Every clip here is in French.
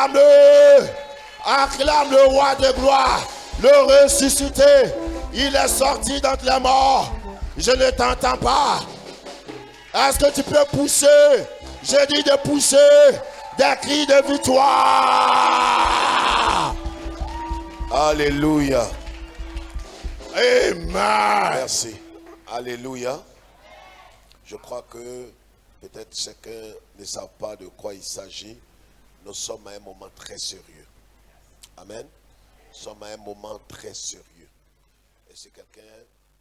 Acclame-le. Acclame le roi de gloire, le ressuscité. Il est sorti d'entre les morts. Je ne t'entends pas. Est-ce que tu peux pousser? J'ai dit de pousser des cris de victoire. Alléluia. Amen. Merci. Alléluia. Je crois que peut-être chacun ne savent pas de quoi il s'agit. Nous sommes à un moment très sérieux. Amen. Nous sommes à un moment très sérieux. Et si quelqu'un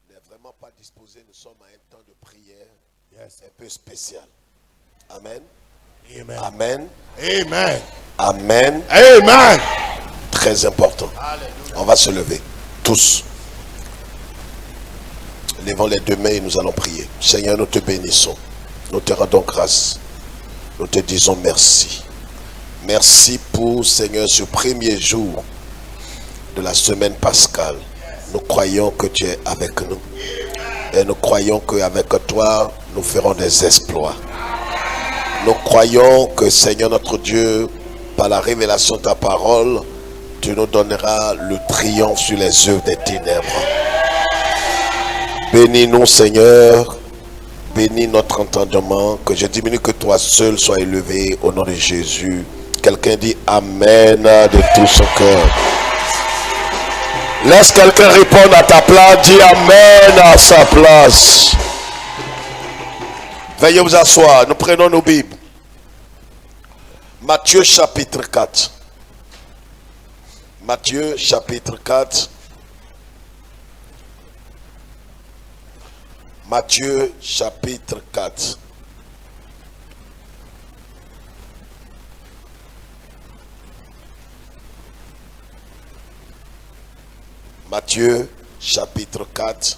n'est vraiment pas disposé, nous sommes à un temps de prière un peu spécial. Amen. Amen. Amen. Amen. Amen. Amen. Très important. Alléluia. On va se lever. Tous. Levons les deux mains et nous allons prier. Seigneur, nous te bénissons. Nous te rendons grâce. Nous te disons merci. Merci pour, Seigneur, ce premier jour de la semaine pascale. Nous croyons que tu es avec nous. Et nous croyons qu'avec toi, nous ferons des exploits. Nous croyons que, Seigneur notre Dieu, par la révélation de ta parole, tu nous donneras le triomphe sur les œuvres des ténèbres. Bénis-nous, Seigneur. Bénis notre entendement. Que je diminue, que toi seul sois élevé au nom de Jésus. Quelqu'un dit Amen de tout son cœur. Laisse quelqu'un répondre à ta place. Dis Amen à sa place. Veuillez vous asseoir. Nous prenons nos Bibles. Matthieu chapitre 4. Matthieu chapitre 4. Matthieu chapitre 4. Matthieu chapitre 4.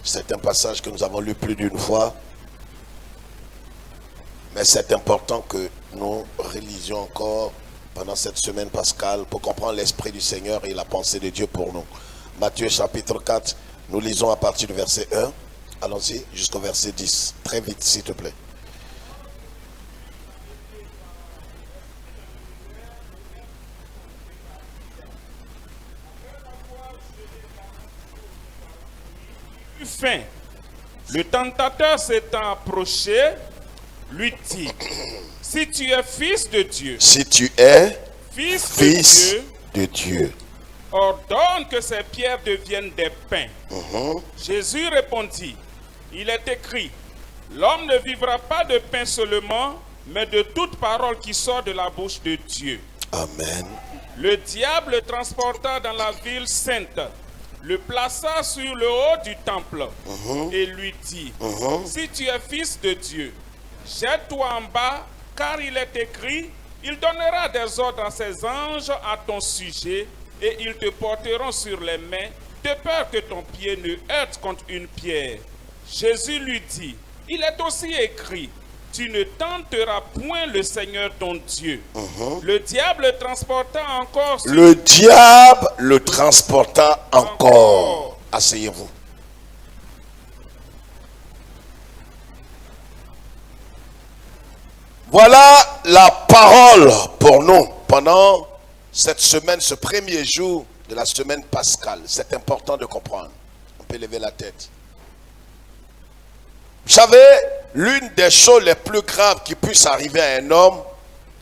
C'est un passage que nous avons lu plus d'une fois. Mais c'est important que nous relisions encore pendant cette semaine pascale pour comprendre l'esprit du Seigneur et la pensée de Dieu pour nous. Matthieu chapitre 4, nous lisons à partir du verset 1. Allons-y jusqu'au verset 10. Très vite, s'il te plaît. Fin. Le tentateur s'étant approché, lui dit: si tu es fils de Dieu, Si tu es fils fils de Dieu, de Dieu. ordonne que ces pierres deviennent des pains. Jésus répondit: il est écrit, l'homme ne vivra pas de pain seulement, mais de toute parole qui sort de la bouche de Dieu. Amen. Le diable le transporta dans la ville sainte, le plaça sur le haut du temple et lui dit: si tu es fils de Dieu, jette-toi en bas, car il est écrit, il donnera des ordres à ses anges à ton sujet, et ils te porteront sur les mains, de peur que ton pied ne heurte contre une pierre. Jésus lui dit: il est aussi écrit, tu ne tenteras point le Seigneur ton Dieu. Le diable le transporta encore sur Le diable le transporta encore. Asseyez-vous. Voilà la parole pour nous pendant cette semaine, ce premier jour de la semaine pascale. C'est important de comprendre. On peut lever la tête. Vous savez, l'une des choses les plus graves qui puissent arriver à un homme,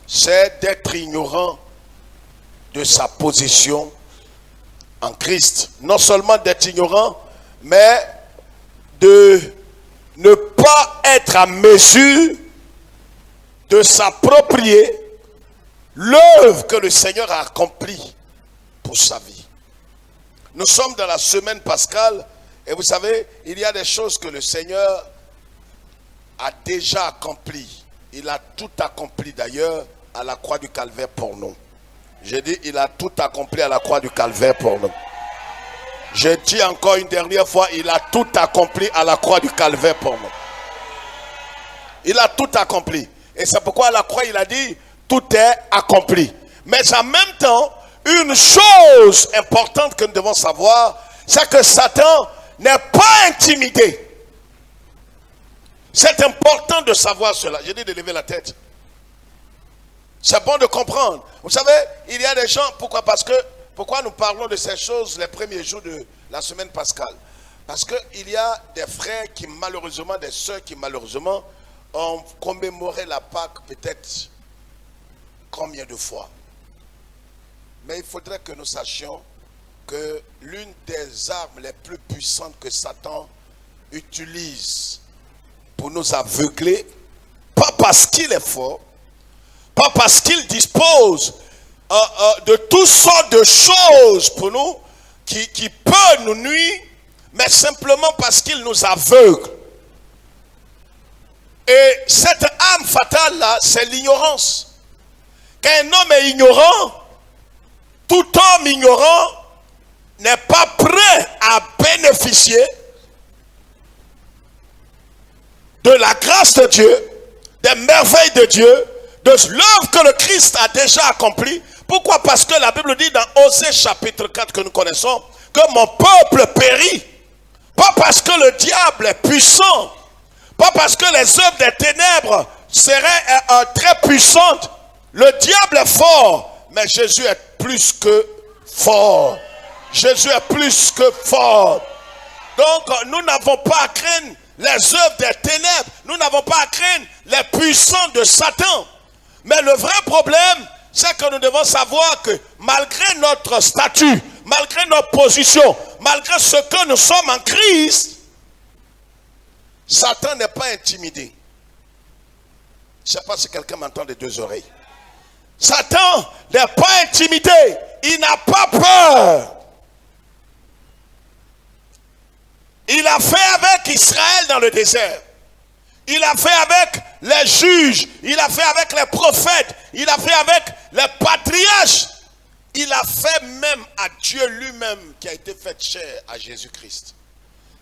c'est d'être ignorant de sa position en Christ. Non seulement d'être ignorant, mais de ne pas être à mesure de s'approprier l'œuvre que le Seigneur a accomplie pour sa vie. Nous sommes dans la semaine pascale et vous savez, il y a des choses que le Seigneur a déjà accomplies. Il a tout accompli d'ailleurs à la croix du Calvaire pour nous. J'ai dit, il a tout accompli à la croix du Calvaire pour nous. Je dis encore une dernière fois, il a tout accompli à la croix du Calvaire pour nous. Il a tout accompli. Et c'est pourquoi à la croix, il a dit, tout est accompli. Mais en même temps, une chose importante que nous devons savoir, c'est que Satan n'est pas intimidé. C'est important de savoir cela. J'ai dit de lever la tête. C'est bon de comprendre. Vous savez, il y a des gens, pourquoi nous parlons de ces choses les premiers jours de la semaine pascale? Parce qu'il y a des frères qui malheureusement, des sœurs qui malheureusement ont commémoré la Pâque peut-être combien de fois. Mais il faudrait que nous sachions que l'une des armes les plus puissantes que Satan utilise pour nous aveugler, pas parce qu'il est fort, pas parce qu'il dispose de toutes sortes de choses pour nous qui peuvent nous nuire, mais simplement parce qu'il nous aveugle. Et cette arme fatale là, c'est l'ignorance. Quand un homme est ignorant, tout homme ignorant n'est pas prêt à bénéficier de la grâce de Dieu, des merveilles de Dieu, de l'œuvre que le Christ a déjà accomplie. Pourquoi? Parce que la Bible dit dans Osée chapitre 4 que nous connaissons, que mon peuple périt. Pas parce que le diable est puissant, pas parce que les œuvres des ténèbres seraient très puissantes. Le diable est fort, mais Jésus est plus que fort. Jésus est plus que fort. Donc nous n'avons pas à craindre les œuvres des ténèbres. Nous n'avons pas à craindre les puissants de Satan. Mais le vrai problème, c'est que nous devons savoir que malgré notre statut, malgré notre position, malgré ce que nous sommes en Christ, Satan n'est pas intimidé. Je ne sais pas si quelqu'un m'entend des deux oreilles. Satan n'est pas intimidé. Il n'a pas peur. Il a fait avec Israël dans le désert. Il a fait avec les juges. Il a fait avec les prophètes. Il a fait avec les patriarches. Il a fait même à Dieu lui-même qui a été fait chair à Jésus-Christ.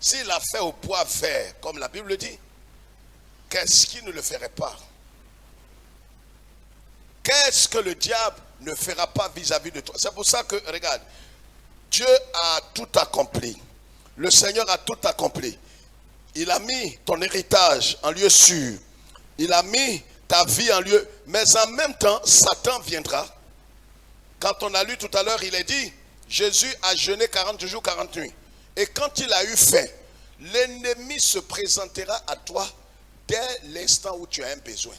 S'il a fait au bois vert, comme la Bible dit, qu'est-ce qu'il ne le ferait pas? Qu'est-ce que le diable ne fera pas vis-à-vis de toi? C'est pour ça que, regarde, Dieu a tout accompli. Le Seigneur a tout accompli. Il a mis ton héritage en lieu sûr. Il a mis ta vie en lieu. Mais en même temps, Satan viendra. Quand on a lu tout à l'heure, il est dit, Jésus a jeûné 40 jours, 40 nuits. Et quand il a eu faim, l'ennemi se présentera à toi dès l'instant où tu as un besoin.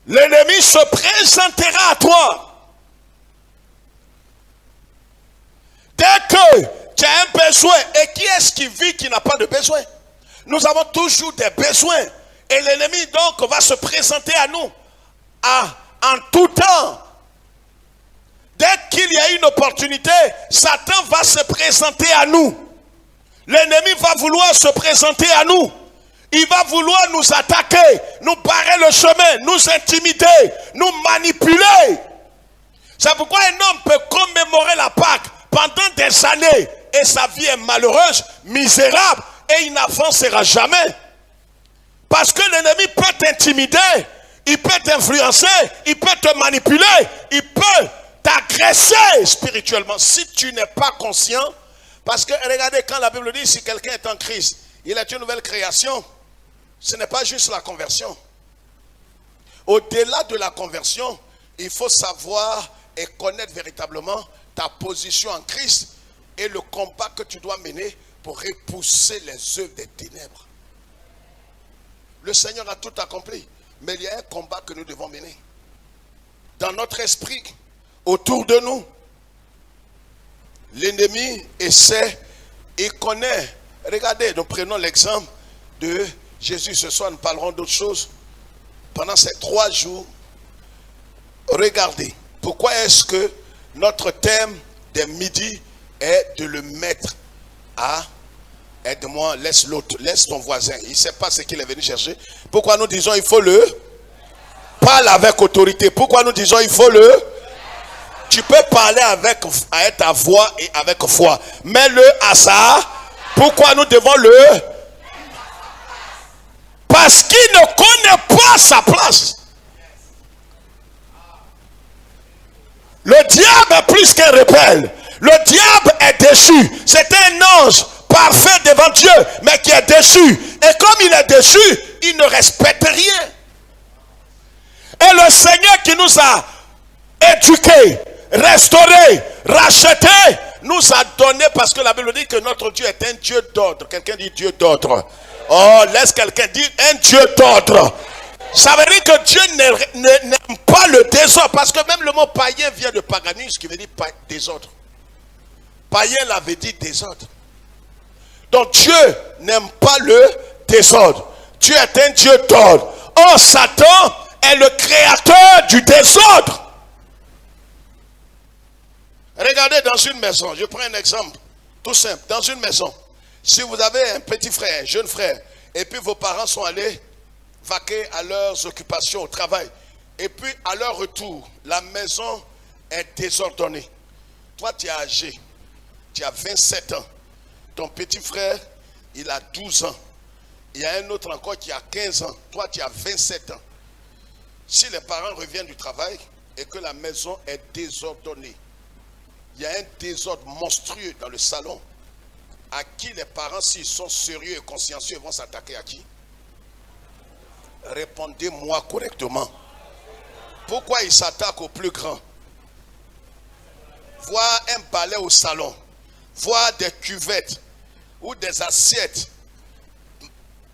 L'ennemi se présentera à toi. Dès que tu as un besoin, et qui est-ce qui vit qui n'a pas de besoin? Nous avons toujours des besoins. Et l'ennemi donc va se présenter à nous en tout temps. Dès qu'il y a une opportunité, Satan va se présenter à nous. L'ennemi va vouloir se présenter à nous. Il va vouloir nous attaquer, nous barrer le chemin, nous intimider, nous manipuler. C'est pourquoi un homme peut commémorer la Pâque pendant des années et sa vie est malheureuse, misérable et il n'avancera jamais. Parce que l'ennemi peut t'intimider, il peut t'influencer, il peut te manipuler, il peut t'agresser spirituellement si tu n'es pas conscient. Parce que regardez, quand la Bible dit si quelqu'un est en Christ, il est une nouvelle création. Ce n'est pas juste la conversion. Au-delà de la conversion, il faut savoir et connaître véritablement ta position en Christ et le combat que tu dois mener pour repousser les œuvres des ténèbres. Le Seigneur a tout accompli, mais il y a un combat que nous devons mener. Dans notre esprit, autour de nous, l'ennemi essaie et connaît. Regardez, nous prenons l'exemple de Jésus. Ce soir, nous parlerons d'autres choses. Pendant ces 3 jours, regardez. Pourquoi est-ce que notre thème des midis est de le mettre à... Aide-moi, laisse l'autre, laisse ton voisin. Il ne sait pas ce qu'il est venu chercher. Pourquoi nous disons il faut le... Parle avec autorité. Pourquoi nous disons il faut le... Tu peux parler avec ta voix et avec foi. Mets-le à ça. Pourquoi nous devons le... Parce qu'il ne connaît pas sa place. Le diable est plus qu'un rebelle. Le diable est déchu. C'est un ange parfait devant Dieu, mais qui est déchu. Et comme il est déchu, il ne respecte rien. Et le Seigneur qui nous a éduqués, restaurés, rachetés, nous a donné, parce que la Bible dit que notre Dieu est un Dieu d'ordre. Quelqu'un dit Dieu d'ordre. Oh, laisse quelqu'un dire un Dieu d'ordre. Ça veut dire que Dieu n'aime pas le désordre, parce que même le mot païen vient de paganisme, qui veut dire désordre. Païen l'avait dit désordre. Donc Dieu n'aime pas le désordre. Dieu est un Dieu d'ordre. Or Satan est le créateur du désordre. Regardez dans une maison, je prends un exemple tout simple. Dans une maison, si vous avez un petit frère, un jeune frère, et puis vos parents sont allés vaquer à leurs occupations au travail, et puis à leur retour, la maison est désordonnée. Toi, tu es âgé, tu as 27 ans. Ton petit frère, il a 12 ans. Il y a un autre encore qui a 15 ans. Toi, tu as 27 ans. Si les parents reviennent du travail et que la maison est désordonnée, il y a un désordre monstrueux dans le salon, à qui les parents, s'ils sont sérieux et consciencieux, vont s'attaquer à qui? Répondez-moi correctement. Pourquoi ils s'attaquent au plus grand? Voir un balai au salon, voir des cuvettes ou des assiettes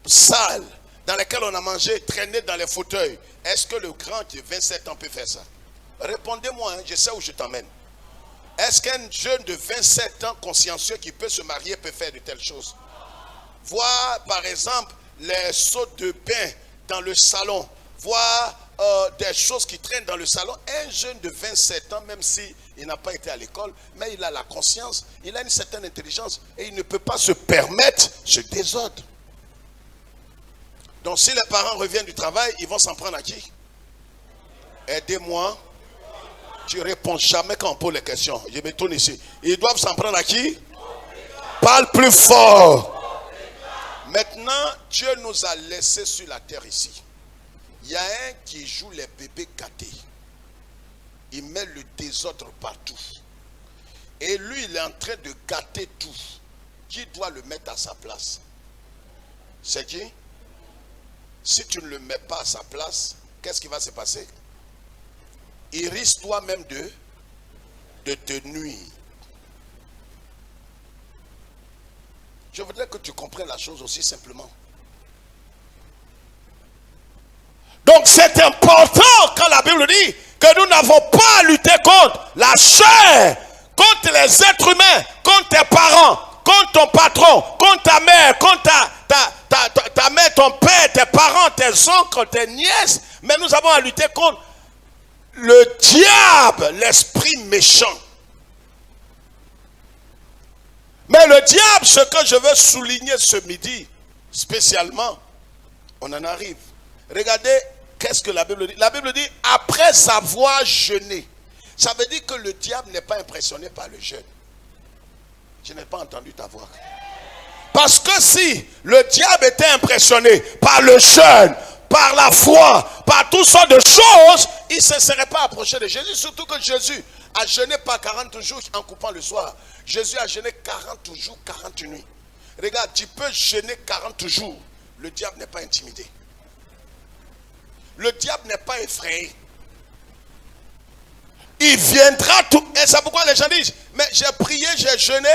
sales dans lesquelles on a mangé, traîner dans les fauteuils. Est-ce que le grand de 27 ans peut faire ça? Répondez-moi, hein, je sais où je t'emmène. Est-ce qu'un jeune de 27 ans consciencieux qui peut se marier peut faire de telles choses? Voir par exemple les seaux de bain dans le salon, voir des choses qui traînent dans le salon. Un jeune de 27 ans, même s'il n'a pas été à l'école, mais il a la conscience, il a une certaine intelligence et il ne peut pas se permettre ce désordre. Donc si les parents reviennent du travail, ils vont s'en prendre à qui? Aidez-moi. Tu réponds jamais quand on pose les questions. Je me tourne ici. Ils doivent s'en prendre à qui? Parle plus fort. Maintenant, Dieu nous a laissés sur la terre ici. Il y a un qui joue les bébés gâtés. Il met le désordre partout. Et lui, il est en train de gâter tout. Qui doit le mettre à sa place? C'est qui? Si tu ne le mets pas à sa place, qu'est-ce qui va se passer? Il risque toi-même de te nuire. Je voudrais que tu comprennes la chose aussi simplement. Donc c'est important quand la Bible dit que nous n'avons pas à lutter contre la chair, contre les êtres humains, contre tes parents, contre ton patron, contre ta mère, contre ta mère, ton père, tes parents, tes oncles, tes nièces. Mais nous avons à lutter contre le diable, l'esprit méchant. Mais le diable, ce que je veux souligner ce midi, spécialement, on en arrive. Regardez, qu'est-ce que la Bible dit? La Bible dit, après avoir jeûné. Ça veut dire que le diable n'est pas impressionné par le jeûne. Je n'ai pas entendu ta voix. Parce que si le diable était impressionné par le jeûne, par la foi, par toutes sortes de choses, il ne se serait pas approché de Jésus. Surtout que Jésus a jeûné pas 40 jours en coupant le soir. Jésus a jeûné 40 jours, 40 nuits. Regarde, tu peux jeûner 40 jours. Le diable n'est pas intimidé. Le diable n'est pas effrayé. Il viendra tout. Et c'est pourquoi les gens disent, mais j'ai prié, j'ai jeûné.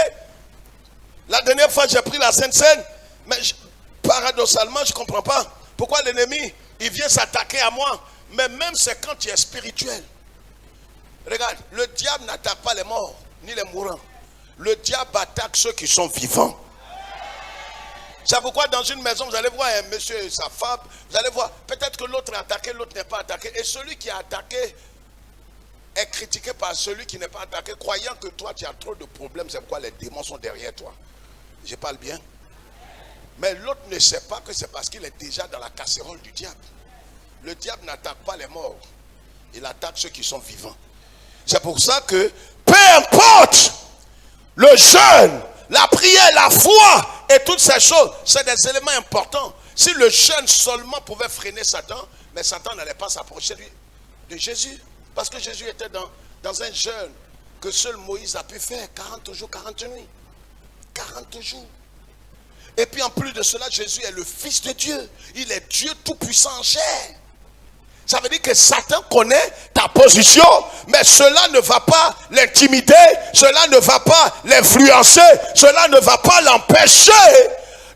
La dernière fois, j'ai pris la Sainte Seine. Mais paradoxalement, je ne comprends pas. Pourquoi l'ennemi, il vient s'attaquer à moi? Mais même c'est quand tu es spirituel. Regarde, le diable n'attaque pas les morts, ni les mourants. Le diable attaque ceux qui sont vivants. C'est pourquoi dans une maison, vous allez voir un monsieur et sa femme, vous allez voir, peut-être que l'autre est attaqué, l'autre n'est pas attaqué. Et celui qui est attaqué est critiqué par celui qui n'est pas attaqué, croyant que toi, tu as trop de problèmes. C'est pourquoi les démons sont derrière toi. Je parle bien. Mais l'autre ne sait pas que c'est parce qu'il est déjà dans la casserole du diable. Le diable n'attaque pas les morts. Il attaque ceux qui sont vivants. C'est pour ça que, peu importe le jeûne, la prière, la foi et toutes ces choses, c'est des éléments importants. Si le jeûne seulement pouvait freiner Satan, mais Satan n'allait pas s'approcher de Jésus. Parce que Jésus était dans un jeûne que seul Moïse a pu faire, 40 jours, 40 nuits. 40 jours. Et puis en plus de cela, Jésus est le Fils de Dieu. Il est Dieu tout-puissant en chair. Ça veut dire que Satan connaît ta position, mais cela ne va pas l'intimider, cela ne va pas l'influencer, cela ne va pas l'empêcher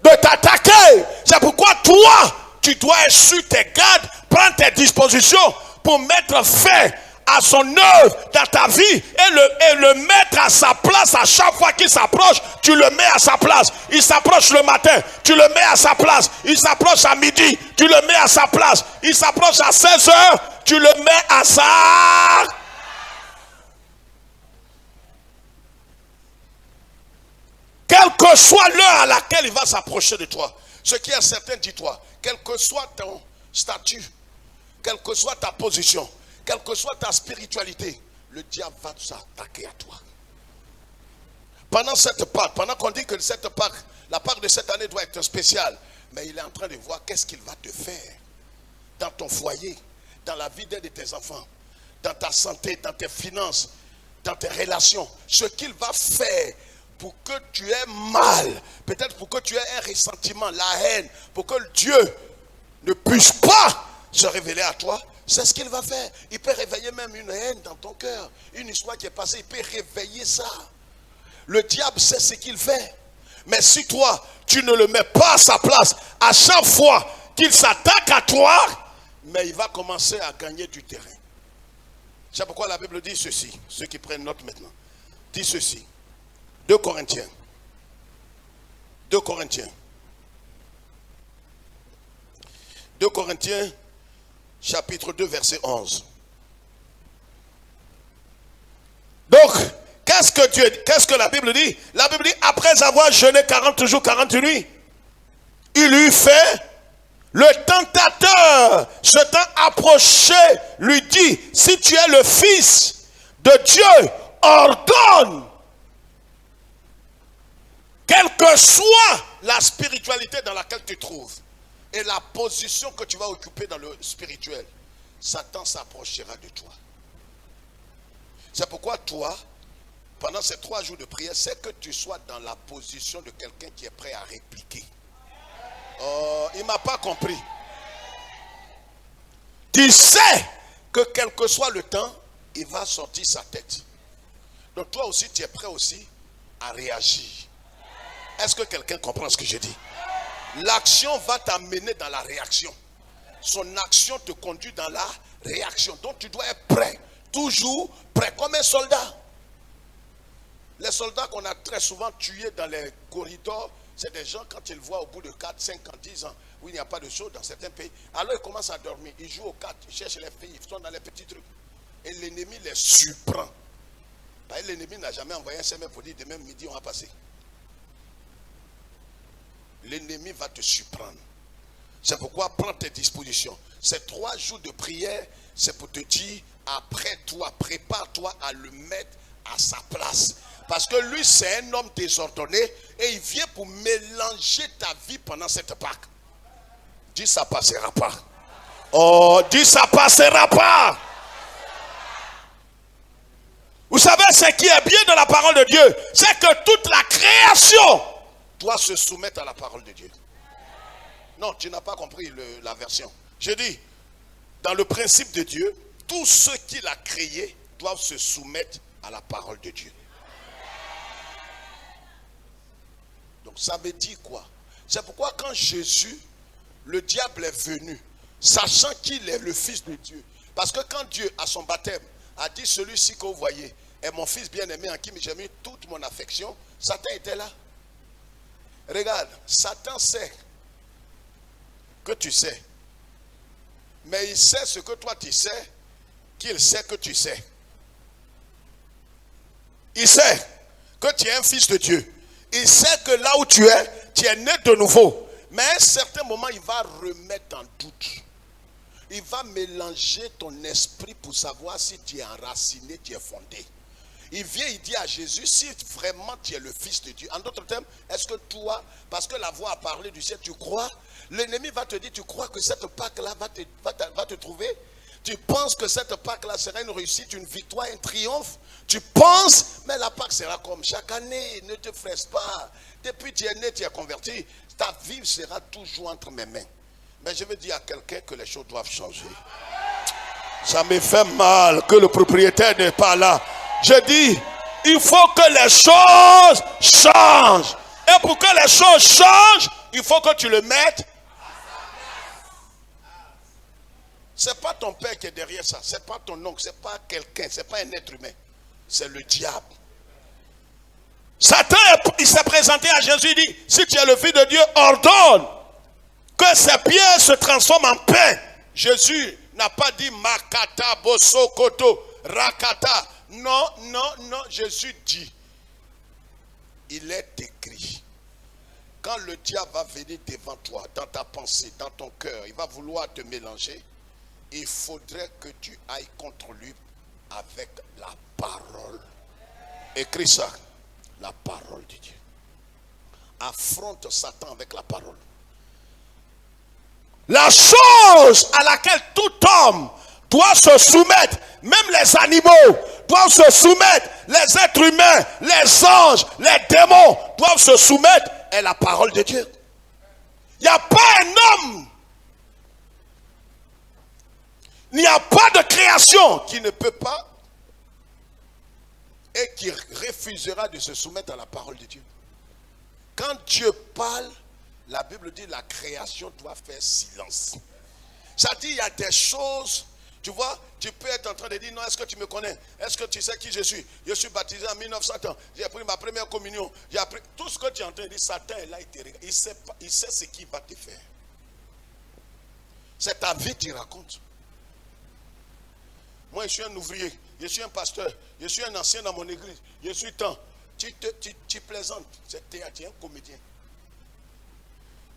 de t'attaquer. C'est pourquoi toi, tu dois être sur tes gardes, prendre tes dispositions pour mettre fin à son œuvre dans ta vie et le mettre à sa place. À chaque fois qu'il s'approche, tu le mets à sa place. Il s'approche le matin, tu le mets à sa place. Il s'approche à midi, tu le mets à sa place. Il s'approche à 16h, tu le mets à sa... Quelle que soit l'heure à laquelle il va s'approcher de toi, ce qui est certain, dis-toi, quel que soit ton statut, quelle que soit ta position, quelle que soit ta spiritualité, le diable va s'attaquer à toi. Pendant cette Pâque, pendant qu'on dit que cette Pâque, la Pâque de cette année doit être spéciale, mais il est en train de voir qu'est-ce qu'il va te faire dans ton foyer, dans la vie d'un de tes enfants, dans ta santé, dans tes finances, dans tes relations. Ce qu'il va faire pour que tu aies mal, peut-être pour que tu aies un ressentiment, la haine, pour que Dieu ne puisse pas se révéler à toi, c'est ce qu'il va faire. Il peut réveiller même une haine dans ton cœur, une histoire qui est passée, il peut réveiller ça. Le diable sait ce qu'il fait. Mais si toi, tu ne le mets pas à sa place, à chaque fois qu'il s'attaque à toi, mais il va commencer à gagner du terrain. C'est pourquoi la Bible dit ceci, ceux qui prennent note maintenant, dit ceci. 2 Corinthiens. 2 Corinthiens. 2 Corinthiens, chapitre 2, verset 11. Donc, qu'est-ce que la Bible dit? La Bible dit, après avoir jeûné 40 jours, 40 nuits, il eut fait, le tentateur s'étant approché, lui dit, si tu es le Fils de Dieu, ordonne. Quelle que soit la spiritualité dans laquelle tu te trouves et la position que tu vas occuper dans le spirituel, Satan s'approchera de toi. C'est pourquoi toi, pendant ces 3 jours de prière, c'est que tu sois dans la position de quelqu'un qui est prêt à répliquer. Oh, il ne m'a pas compris. Tu sais que quel que soit le temps, il va sortir sa tête. Donc toi aussi, tu es prêt aussi à réagir. Est-ce que quelqu'un comprend ce que je dis? L'action va t'amener dans la réaction. Son action te conduit dans la réaction. Donc tu dois être prêt. Toujours prêt comme un soldat. Les soldats qu'on a très souvent tués dans les corridors, c'est des gens quand ils voient au bout de 4, 5 ans, 10 ans, où il n'y a pas de choses dans certains pays, alors ils commencent à dormir. Ils jouent aux cartes, ils cherchent les filles, ils sont dans les petits trucs. Et l'ennemi les surprend. L'ennemi n'a jamais envoyé un SMS pour dire demain midi on va passer. L'ennemi va te surprendre. C'est pourquoi prends tes dispositions. Ces 3 jours de prière, c'est pour te dire, après toi, prépare-toi à le mettre à sa place. Parce que lui, c'est un homme désordonné et il vient pour mélanger ta vie pendant cette Pâque. Dis, ça passera pas. Oh, dis, ça passera pas. Vous savez, ce qui est bien dans la parole de Dieu, c'est que toute la création doit se soumettre à la parole de Dieu. Non, tu n'as pas compris la version. Je dis, dans le principe de Dieu, tous ceux qu'il a créés doivent se soumettre à la parole de Dieu. Donc ça veut dire quoi? C'est pourquoi quand Jésus, le diable est venu, sachant qu'il est le Fils de Dieu. Parce que quand Dieu, à son baptême, a dit, celui-ci que vous voyez est mon Fils bien-aimé en qui j'ai mis toute mon affection, Satan était là. Regarde, Satan sait que tu sais. Mais il sait ce que toi tu sais, qu'il sait que tu sais. Il sait que tu es un fils de Dieu. Il sait que là où tu es né de nouveau. Mais à un certain moment, il va remettre en doute. Il va mélanger ton esprit pour savoir si tu es enraciné, tu es fondé. Il vient, il dit à Jésus, si vraiment tu es le Fils de Dieu. En d'autres termes, est-ce que toi, parce que la voix a parlé du ciel, tu crois? L'ennemi va te dire, tu crois que cette Pâque-là va te trouver? Tu penses que cette Pâque-là sera une réussite, une victoire, un triomphe? Tu penses, mais la Pâque sera comme chaque année, ne te fresse pas. Depuis que tu es né, tu es converti, ta vie sera toujours entre mes mains. Mais je veux dire à quelqu'un que les choses doivent changer. Ça me fait mal que le propriétaire n'est pas là. Je dis, il faut que les choses changent. Et pour que les choses changent, il faut que tu le mettes. C'est pas ton père qui est derrière ça. C'est pas ton oncle. C'est pas quelqu'un. C'est pas un être humain. C'est le diable. Satan, il s'est présenté à Jésus. Il dit, si tu es le Fils de Dieu, ordonne que ces pierres se transforment en pain. Jésus n'a pas dit Makata, Bosso, Koto, Rakata. Non, non, non. Jésus dit, il est écrit. Quand le diable va venir devant toi, dans ta pensée, dans ton cœur, il va vouloir te mélanger. Il faudrait que tu ailles contre lui avec la parole. Écris ça. La parole de Dieu. Affronte Satan avec la parole. La chose à laquelle tout homme doit se soumettre, même les animaux doivent se soumettre, les êtres humains, les anges, les démons doivent se soumettre, est la parole de Dieu. Il n'y a pas un homme, il n'y a pas de création qui ne peut pas et qui refusera de se soumettre à la parole de Dieu. Quand Dieu parle, la Bible dit la création doit faire silence. Ça dit il y a des choses, tu vois, tu peux être en train de dire non, est-ce que tu me connais? Est-ce que tu sais qui je suis? Je suis baptisé en 1900 ans. J'ai pris ma première communion. J'ai appris tout ce que tu es en train de dire. Satan est là, il sait ce qu'il va te faire. C'est ta vie qu'il raconte. Moi, je suis un ouvrier, je suis un pasteur, je suis un ancien dans mon église, je suis tant. Tu plaisantes, c'est théâtre, tu es un comédien.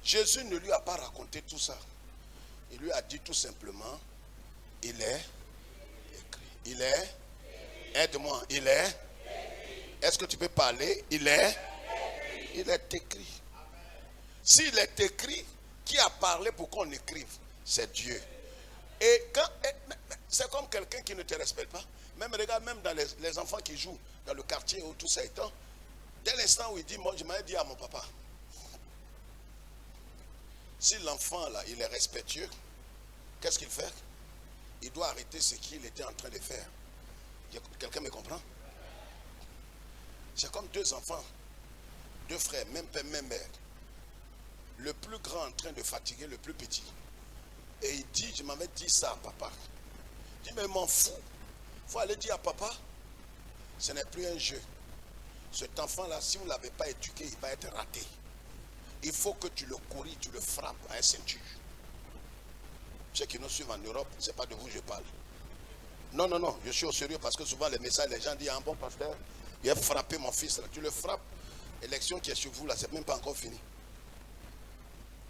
Jésus ne lui a pas raconté tout ça. Il lui a dit tout simplement, il est écrit. Il est, aide-moi, il est. Est-ce que tu peux parler? Il est écrit. S'il est écrit, qui a parlé pour qu'on écrive? C'est Dieu. Et quand, c'est comme quelqu'un qui ne te respecte pas. Même regarde, même dans les enfants qui jouent dans le quartier où tout ça étant, dès l'instant où il dit, moi je m'avais dit à mon papa, si l'enfant là, il est respectueux, qu'est-ce qu'il fait? Il doit arrêter ce qu'il était en train de faire. Quelqu'un me comprend? C'est comme deux enfants, deux frères, même père, même mère. Le plus grand en train de fatiguer le plus petit. Et il dit, je m'avais dit ça à papa. Il dit, mais m'en fous. Il faut aller dire à papa, ce n'est plus un jeu. Cet enfant-là, si vous ne l'avez pas éduqué, il va être raté. Il faut que tu le corriges, tu le frappes à un ceinture. Ceux qui nous suivent en Europe, ce n'est pas de vous que je parle. Non, non, non, je suis au sérieux parce que souvent les messages, les gens disent, un bon pasteur, il a frappé mon fils. Là. Tu le frappes, l'élection qui est sur vous, là, c'est même pas encore fini.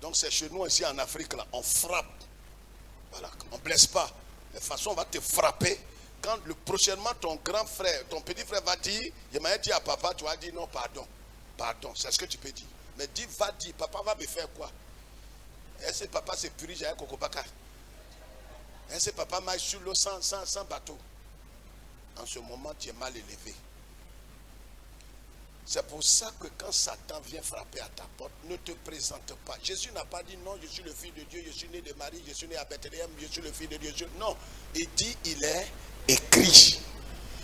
Donc c'est chez nous ici en Afrique, là, on frappe. Voilà, on ne blesse pas. De toute façon, on va te frapper. Quand prochainement ton grand frère, ton petit frère va dire, je m'avais dit à papa, tu vas dire non, pardon. Pardon, c'est ce que tu peux dire. Mais dis, va dire, papa va me faire quoi? Est-ce que papa se purige avec Kokobaka? Est-ce que papa marche sur l'eau sans bateau? En ce moment, tu es mal élevé. C'est pour ça que quand Satan vient frapper à ta porte, ne te présente pas. Jésus n'a pas dit non, je suis le fils de Dieu, je suis né de Marie, je suis né à Bethléem, je suis le fils de Dieu. Non, il dit il est écrit.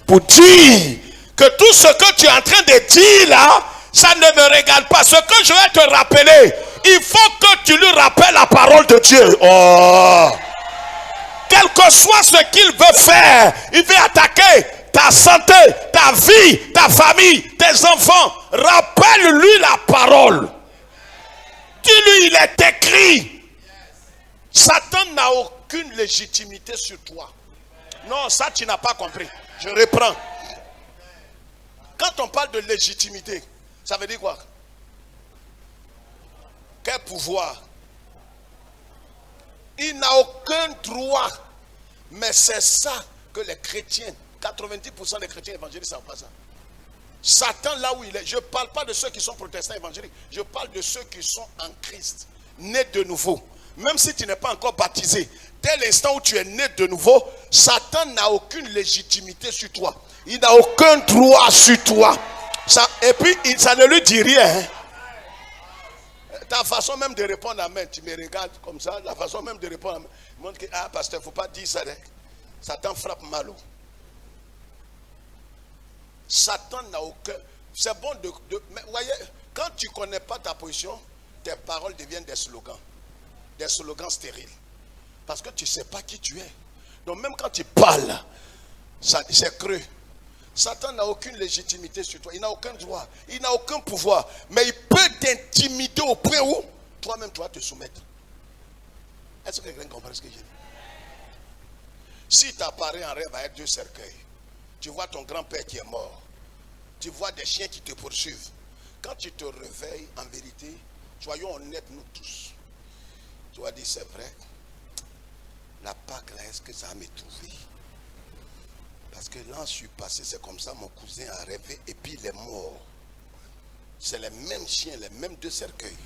Pour dire que tout ce que tu es en train de dire là, ça ne me regarde pas. Ce que je vais te rappeler, il faut que tu lui rappelles la parole de Dieu. Oh! Quel que soit ce qu'il veut faire, il veut attaquer ta santé, ta vie, ta famille, tes enfants. Rappelle-lui la parole. Dis-lui, il est écrit. Satan n'a aucune légitimité sur toi. Non, ça tu n'as pas compris. Je reprends. Quand on parle de légitimité, ça veut dire quoi? Quel pouvoir? Il n'a aucun droit. Mais c'est ça que les chrétiens, 90% des chrétiens évangéliques ne savent pas ça. Satan, là où il est, je ne parle pas de ceux qui sont protestants évangéliques, je parle de ceux qui sont en Christ, nés de nouveau. Même si tu n'es pas encore baptisé, dès l'instant où tu es né de nouveau, Satan n'a aucune légitimité sur toi. Il n'a aucun droit sur toi. Ça, et puis, ça ne lui dit rien. Hein. Ta façon même de répondre amen, tu me regardes comme ça, la façon même de répondre amen, montre que, ah pasteur, il ne faut pas dire ça. Hein. Satan frappe mal. Satan n'a aucun... C'est bon mais voyez, quand tu ne connais pas ta position, tes paroles deviennent des slogans stériles. Parce que tu ne sais pas qui tu es. Donc même quand tu parles, c'est creux. Satan n'a aucune légitimité sur toi. Il n'a aucun droit. Il n'a aucun pouvoir. Mais il peut t'intimider au point où toi-même tu vas te soumettre. Est-ce que quelqu'un comprend ce que j'ai dit? Si tu apparais en rêve avec 2 cercueils, tu vois ton grand-père qui est mort, tu vois des chiens qui te poursuivent. Quand tu te réveilles, en vérité, soyons honnêtes nous tous. Tu vas dire, c'est vrai, la Pâque là, est-ce que ça va me trouver? Parce que là, je suis passé, c'est comme ça, mon cousin a rêvé et puis il est mort. C'est les mêmes chiens, les mêmes 2 cercueils.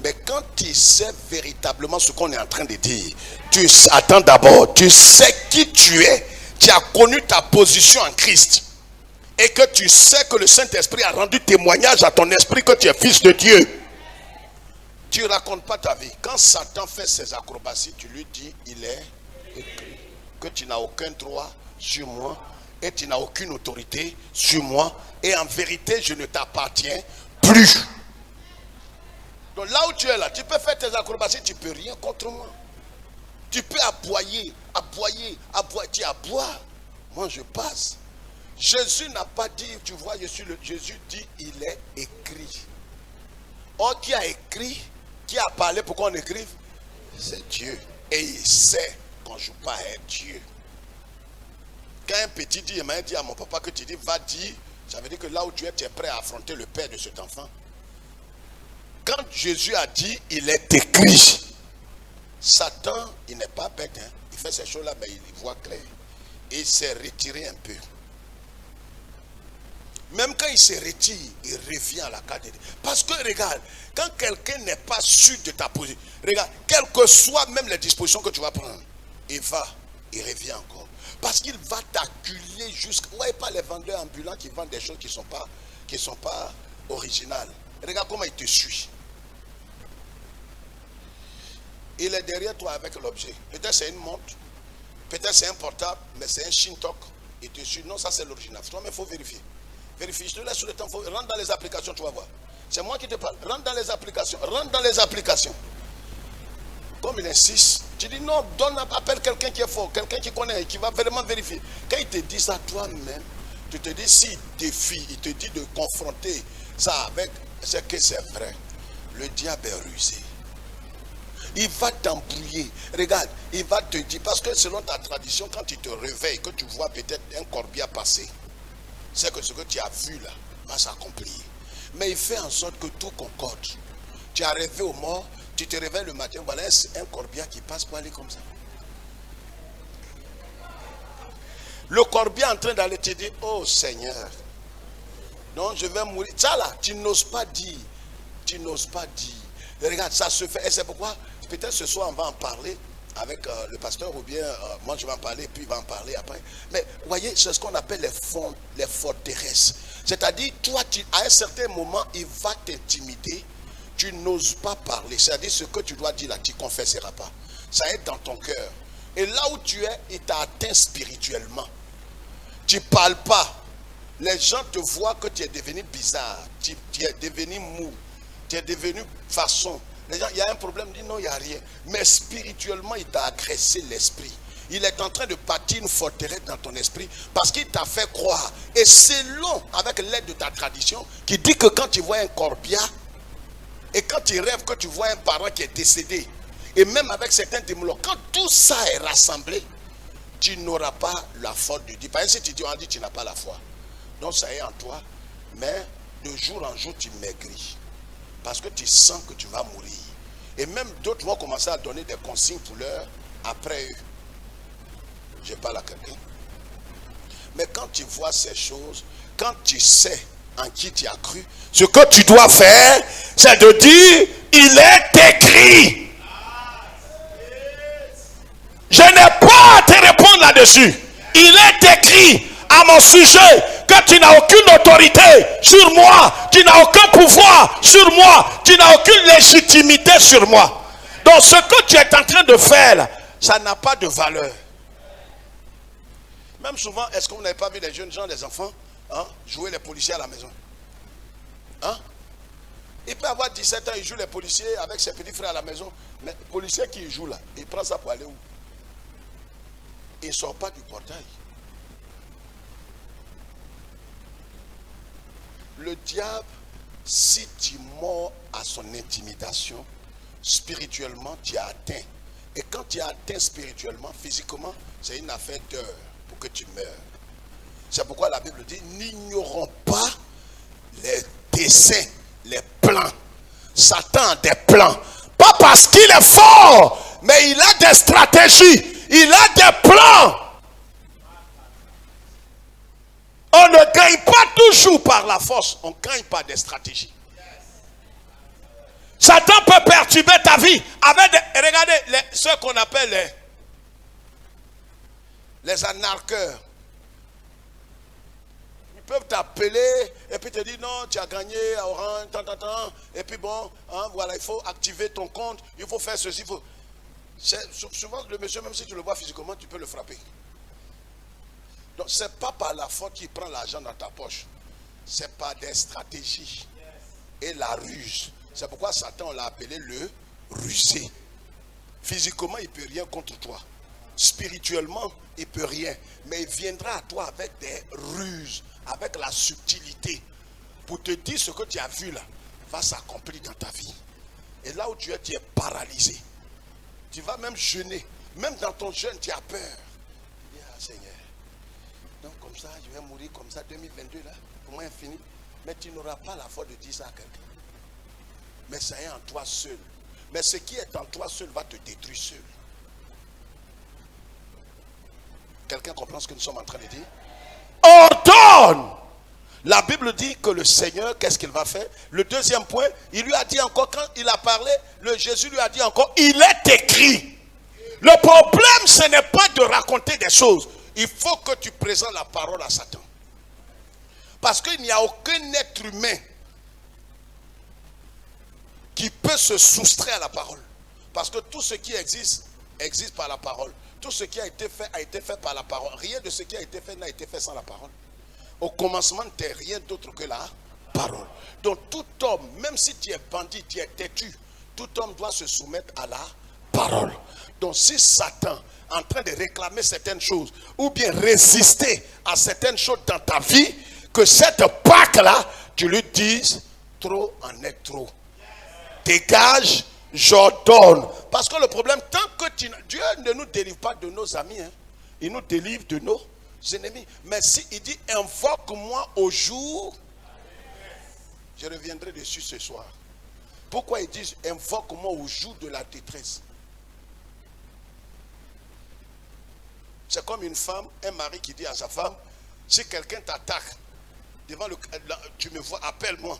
Mais quand tu sais véritablement ce qu'on est en train de dire, tu attends d'abord, tu sais qui tu es, tu as connu ta position en Christ. Et que tu sais que le Saint-Esprit a rendu témoignage à ton esprit que tu es fils de Dieu. Tu ne racontes pas ta vie. Quand Satan fait ses acrobaties, tu lui dis, il est écrit que tu n'as aucun droit sur moi et tu n'as aucune autorité sur moi. Et en vérité, je ne t'appartiens plus. Donc là où tu es là, tu peux faire tes acrobaties, tu ne peux rien contre moi. Tu peux aboyer, tu aboies. Moi je passe. Jésus n'a pas dit, tu vois, Jésus dit, il est écrit. Or, qui a écrit, qui a parlé pour qu'on écrive? C'est Dieu. Et il sait qu'on ne joue pas à être Dieu. Quand un petit dit, il m'a dit à mon papa que tu dis, va dire, ça veut dire que là où tu es prêt à affronter le père de cet enfant. Quand Jésus a dit, il est écrit, Satan, il n'est pas bête, hein? Il fait ces choses-là, mais il voit clair. Et il s'est retiré un peu. Même quand il se retire, il revient à la carte. Parce que regarde, quand quelqu'un n'est pas sûr de ta position, regarde, quelles que soient même les dispositions que tu vas prendre, il revient encore. Parce qu'il va t'acculer jusqu'à... Vous ne voyez pas les vendeurs ambulants qui vendent des choses qui ne sont pas originales. Regarde comment il te suit. Il est derrière toi avec l'objet. Peut-être c'est une montre, peut-être c'est un portable, mais c'est un Shintok. Il te suit. Non, ça c'est l'original. Toi, mais il faut vérifier. Vérifie, je te laisse sur le temps, rentre dans les applications, tu vas voir. C'est moi qui te parle. Rentre dans les applications. Comme il insiste, tu dis non, appelle quelqu'un qui est fort, quelqu'un qui connaît, qui va vraiment vérifier. Quand il te dit ça toi-même, tu te dis, s'il défie, il te dit de confronter ça avec ce que c'est vrai. Le diable est rusé. Il va t'embrouiller. Regarde, il va te dire, parce que selon ta tradition, quand tu te réveilles, que tu vois peut-être un corbillard passer, c'est que ce que tu as vu là va s'accomplir. Mais il fait en sorte que tout concorde. Tu as rêvé aux morts, tu te réveilles le matin, voilà un corbillard qui passe pour aller comme ça. Le corbillard en train d'aller te dire, oh Seigneur, non, je vais mourir. Ça là, tu n'oses pas dire. Regarde, ça se fait. Et c'est pourquoi, peut-être ce soir, on va en parler avec le pasteur, ou bien moi je vais en parler, puis il va en parler après. Mais voyez, c'est ce qu'on appelle les forteresses. C'est-à-dire, toi, à un certain moment, il va t'intimider. Tu n'oses pas parler. C'est-à-dire, ce que tu dois dire là, tu ne confesseras pas. Ça est dans ton cœur. Et là où tu es, il t'a atteint spirituellement. Tu ne parles pas. Les gens te voient que tu es devenu bizarre. Tu es devenu mou. Tu es devenu façon. Les gens, il y a un problème, ils disent non, il n'y a rien. Mais spirituellement, il t'a agressé l'esprit. Il est en train de bâtir une forteresse dans ton esprit parce qu'il t'a fait croire. Et c'est long, avec l'aide de ta tradition, qui dit que quand tu vois un corbillard, et quand tu rêves que tu vois un parent qui est décédé, et même avec certains démons, quand tout ça est rassemblé, tu n'auras pas la foi de Dieu. Par exemple, si tu dis, on dit, tu n'as pas la foi. Donc ça est en toi, mais de jour en jour, tu maigris. Parce que tu sens que tu vas mourir. Et même d'autres vont commencer à donner des consignes pour l'heure après eux. Je parle à quelqu'un. Mais quand tu vois ces choses, quand tu sais en qui tu as cru, ce que tu dois faire, c'est de dire, il est écrit. Je n'ai pas à te répondre là-dessus. Il est écrit à mon sujet que tu n'as aucune autorité sur moi, tu n'as aucun pouvoir sur moi, tu n'as aucune légitimité sur moi. Donc ce que tu es en train de faire là, ça n'a pas de valeur. Même souvent, est-ce que vous n'avez pas vu les jeunes gens, les enfants, jouer les policiers à la maison? Il peut avoir 17 ans, il joue les policiers avec ses petits frères à la maison. Mais le policier qui joue là, il prend ça pour aller où? Il ne sort pas du portail. Le diable, si tu mords à son intimidation, spirituellement, tu as atteint. Et quand tu as atteint spirituellement, physiquement, c'est une affaire d'heure pour que tu meurs. C'est pourquoi la Bible dit, n'ignorons pas les desseins, les plans. Satan a des plans. Pas parce qu'il est fort, mais il a des stratégies. Il a des plans. On ne gagne pas toujours par la force. On gagne par des stratégies. Satan peut perturber ta vie avec des, regardez ce qu'on appelle les anarcheurs. Ils peuvent t'appeler et puis te dire non, tu as gagné à Orange, et puis bon, voilà, il faut activer ton compte, il faut faire ceci. Souvent, le monsieur, même si tu le vois physiquement, tu peux le frapper. Donc, ce n'est pas par la faute qu'il prend l'argent dans ta poche. C'est par des stratégies et la ruse. C'est pourquoi Satan l'a appelé le rusé. Physiquement, il ne peut rien contre toi. Spirituellement, il ne peut rien. Mais il viendra à toi avec des ruses, avec la subtilité, pour te dire ce que tu as vu là va s'accomplir dans ta vie. Et là où tu es paralysé. Tu vas même jeûner. Même dans ton jeûne, tu as peur. Dis, Seigneur, donc comme ça, je vais mourir comme ça, 2022 là, pour moi infini. Mais tu n'auras pas la foi de dire ça à quelqu'un. Mais ça est en toi seul. Mais ce qui est en toi seul va te détruire seul. Quelqu'un comprend ce que nous sommes en train de dire? Ordonne! La Bible dit que le Seigneur, qu'est-ce qu'il va faire? Le deuxième point, il lui a dit encore, quand il a parlé, Jésus lui a dit encore, il est écrit. Le problème, ce n'est pas de raconter des choses. Il faut que tu présentes la parole à Satan. Parce qu'il n'y a aucun être humain qui peut se soustraire à la parole. Parce que tout ce qui existe, existe par la parole. Tout ce qui a été fait par la parole. Rien de ce qui a été fait n'a été fait sans la parole. Au commencement, tu n'es rien d'autre que la parole. Donc tout homme, même si tu es bandit, tu es têtu, tout homme doit se soumettre à la parole. Donc si Satan est en train de réclamer certaines choses, ou bien résister à certaines choses dans ta vie, que cette Pâque-là, tu lui dises, trop en est trop. Dégage, j'ordonne. Parce que le problème, tant que Dieu ne nous délivre pas de nos amis, il nous délivre de nos ennemis. Mais si il dit, invoque-moi au jour, je reviendrai dessus ce soir. Pourquoi il dit, invoque-moi au jour de la détresse? C'est comme une femme, un mari qui dit à sa femme, si quelqu'un t'attaque, devant tu me vois, appelle-moi.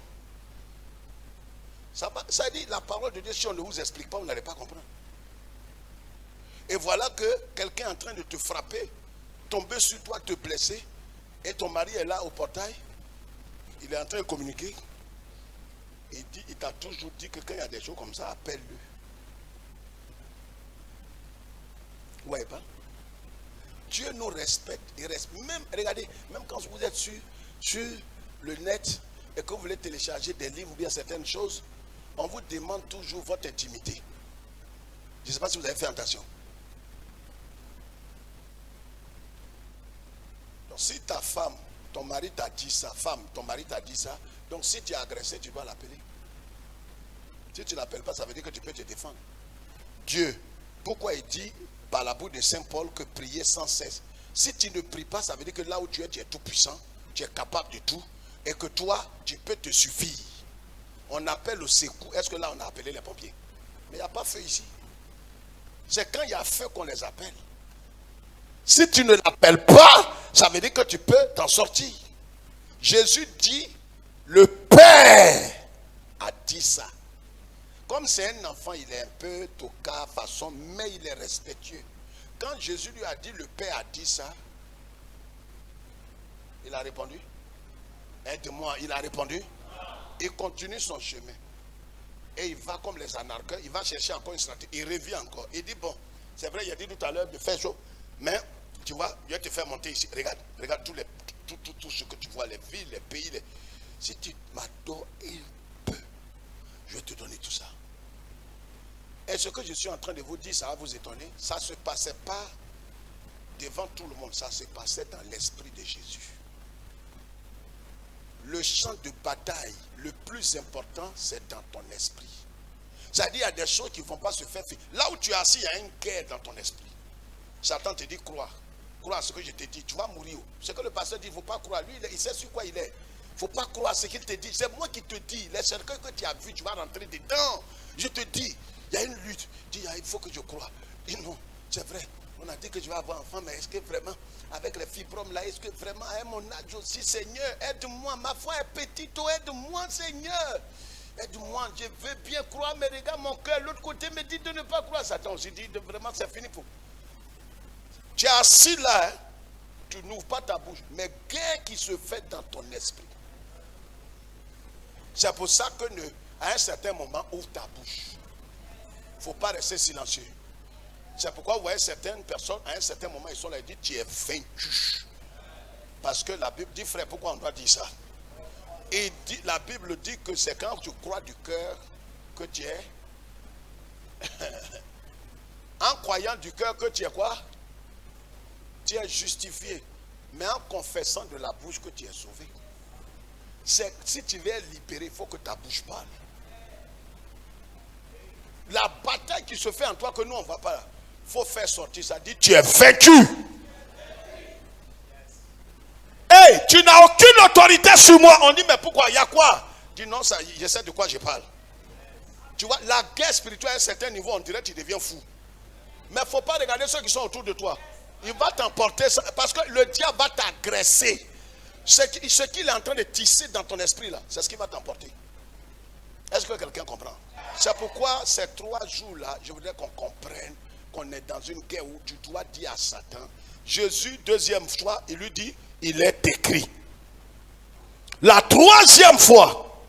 Ça dit, la parole de Dieu, si on ne vous explique pas, vous n'allez pas comprendre. Et voilà que quelqu'un est en train de te frapper, tomber sur toi, te blesser, et ton mari est là au portail, il est en train de communiquer. Il t'a toujours dit que quand il y a des choses comme ça, appelle-le. Vous voyez pas? Dieu nous respecte. Il respecte. Même, regardez, même quand vous êtes sur le net et que vous voulez télécharger des livres ou bien certaines choses, on vous demande toujours votre intimité. Je ne sais pas si vous avez fait attention. Donc si ta femme, ton mari t'a dit ça, ton mari t'a dit ça, donc si tu es agressé, tu dois l'appeler. Si tu ne l'appelles pas, ça veut dire que tu peux te défendre. Dieu, pourquoi il dit par la bouche de Saint Paul que prier sans cesse? Si tu ne pries pas, ça veut dire que là où tu es tout puissant, tu es capable de tout, et que toi, tu peux te suffire. On appelle au secours. Est-ce que là, on a appelé les pompiers? Mais il n'y a pas feu ici. C'est quand il y a feu qu'on les appelle. Si tu ne l'appelles pas, ça veut dire que tu peux t'en sortir. Jésus dit, le Père a dit ça. Comme c'est un enfant, il est un peu tocard, façon, mais il est respectueux. Quand Jésus lui a dit, le Père a dit ça, il a répondu, aide-moi, il a répondu. Il continue son chemin. Et il va comme les anarcheurs, il va chercher encore une stratégie. Il revient encore. Il dit, bon, c'est vrai, il a dit tout à l'heure de faire chaud, mais Tu vois, je vais te faire monter ici. Regarde tout ce que tu vois, les villes, les pays. Si tu m'adores un peu, je vais te donner tout ça. Et ce que je suis en train de vous dire, ça va vous étonner. Ça ne se passait pas devant tout le monde, ça se passait dans l'esprit de Jésus. Le champ de bataille, le plus important, c'est dans ton esprit. C'est-à-dire, il y a des choses qui ne vont pas se faire. Là où tu es assis, il y a une guerre dans ton esprit. Satan te dit, crois. Crois à ce que je te dis, tu vas mourir. Ce que le pasteur dit, il ne faut pas croire. Lui, il sait sur quoi il est. Il ne faut pas croire à ce qu'il te dit. C'est moi qui te dis. Les cercueils que tu as vus, tu vas rentrer dedans. Je te dis, il y a une lutte. Dis, il faut que je croie. Dis, non, c'est vrai. On a dit que je vais avoir un enfant, mais est-ce que vraiment, avec les fibromes là, est-ce que vraiment, à mon âge aussi, Seigneur, aide-moi. Ma foi est petite, aide-moi, Seigneur. Aide-moi, je veux bien croire, mais regarde mon cœur, l'autre côté me dit de ne pas croire. Satan aussi dit, vraiment, c'est fini pour. Tu es assis là, hein, tu n'ouvres pas ta bouche, mais guerre qui se fait dans ton esprit. C'est pour ça que, à un certain moment, ouvre ta bouche. Il ne faut pas rester silencieux. C'est pourquoi vous voyez certaines personnes, à un certain moment, ils sont là et disent, tu es vaincu. Parce que la Bible dit, frère, pourquoi on doit dire ça? Et la Bible dit que c'est quand tu crois du cœur que tu es. En croyant du cœur que tu es quoi? Tu es justifié. Mais en confessant de la bouche que tu es sauvé. Si tu veux être libéré, il faut que ta bouche parle. La bataille qui se fait en toi, que nous on ne va pas là. Il faut faire sortir ça. Dit, tu es vaincu. Hey, tu n'as aucune autorité sur moi. On dit, mais pourquoi? Il y a quoi? Dis non, ça, je sais de quoi je parle. Tu vois, la guerre spirituelle à un certain niveau, on dirait que tu deviens fou. Mais il ne faut pas regarder ceux qui sont autour de toi. Il va t'emporter parce que le diable va t'agresser. Ce qu'il est en train de tisser dans ton esprit là, c'est ce qui va t'emporter. Est-ce que quelqu'un comprend? C'est pourquoi ces 3 jours-là, je voudrais qu'on comprenne qu'on est dans une guerre où tu dois dire à Satan, Jésus, deuxième fois, il lui dit, il est écrit. La 3e fois,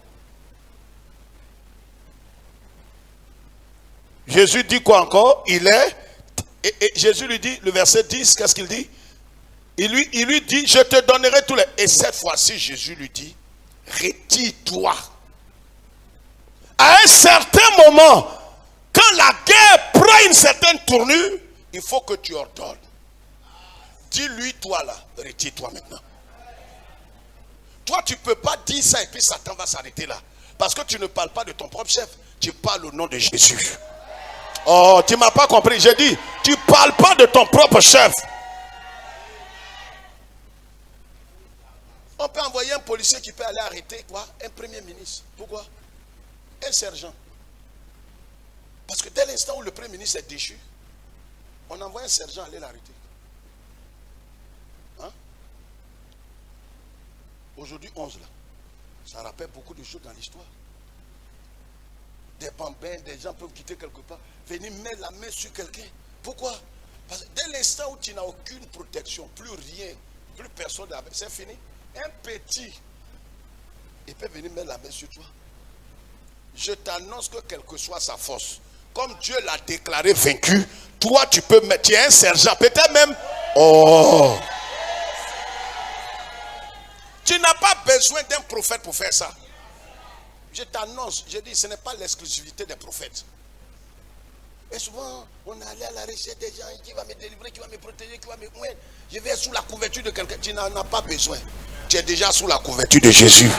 Jésus dit quoi encore? Il est, et Jésus lui dit, le verset 10, qu'est-ce qu'il dit? Il lui dit, je te donnerai tous les... Et cette fois-ci, Jésus lui dit, retire-toi. À un certain moment, quand la guerre prend une certaine tournure, il faut que tu ordonnes. Dis-lui, toi là, retire-toi maintenant. Toi, tu ne peux pas dire ça et puis Satan va s'arrêter là. Parce que tu ne parles pas de ton propre chef, tu parles au nom de Jésus. Oh, tu ne m'as pas compris. J'ai dit, tu ne parles pas de ton propre chef. On peut envoyer un policier qui peut aller arrêter quoi? Un premier ministre. Pourquoi? Un sergent. Parce que dès l'instant où le premier ministre est déchu, on envoie un sergent aller l'arrêter. Hein? Aujourd'hui 11 là. Ça rappelle beaucoup de choses dans l'histoire. Des bambins, des gens peuvent quitter quelque part, venir mettre la main sur quelqu'un. Pourquoi? Parce que dès l'instant où tu n'as aucune protection, plus rien, plus personne, c'est fini. Un petit, il peut venir mettre la main sur toi. Je t'annonce que quelle que soit sa force, comme Dieu l'a déclaré vaincu, toi tu peux mettre, tu es un sergent, peut-être même, oh, tu n'as pas besoin d'un prophète pour faire ça. Je t'annonce, je dis, ce n'est pas l'exclusivité des prophètes. Et souvent, on est allé à la recherche des gens qui va me délivrer, qui va me protéger, qui va me... Je vais sous la couverture de quelqu'un. Tu n'en as pas besoin. Tu es déjà sous la couverture de Jésus.